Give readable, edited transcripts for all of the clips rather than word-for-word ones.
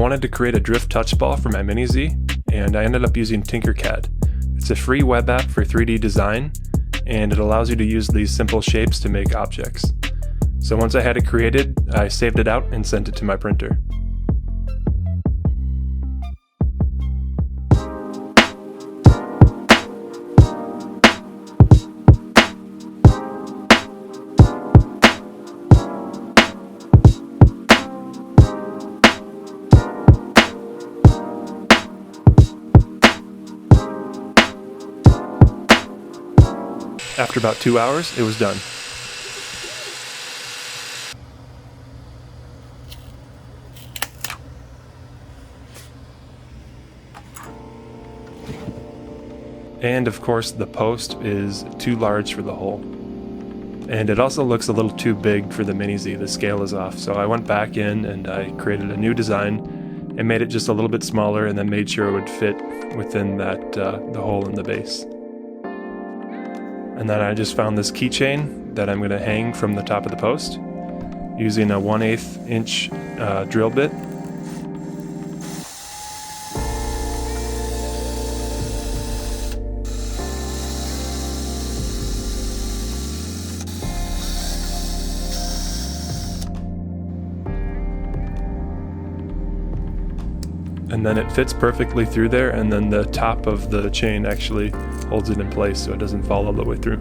wanted to create a drift touch ball for my Mini-Z, and I ended up using Tinkercad. It's a free web app for 3D design, and it allows you to use these simple shapes to make objects. So once I had it created, I saved it out and sent it to my printer. After about 2 hours, it was done. And of course, the post is too large for the hole. And it also looks a little too big for the Mini-Z, the scale is off. So I went back in and I created a new design and made it just a little bit smaller, and then made sure it would fit within that the hole in the base. And then I just found this keychain that I'm going to hang from the top of the post using a 1/8 inch drill bit. And then it fits perfectly through there, and then the top of the chain actually holds it in place so it doesn't fall all the way through.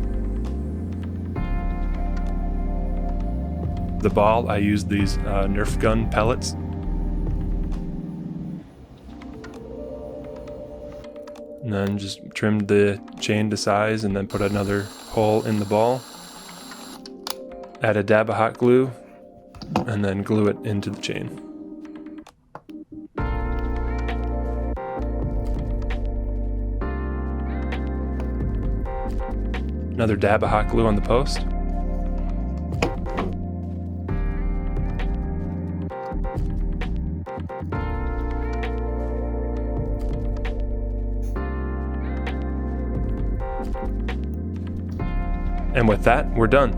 The ball, I used these Nerf gun pellets. And then just trimmed the chain to size and then put another hole in the ball. Add a dab of hot glue and then glue it into the chain. Another dab of hot glue on the post. And with that, we're done.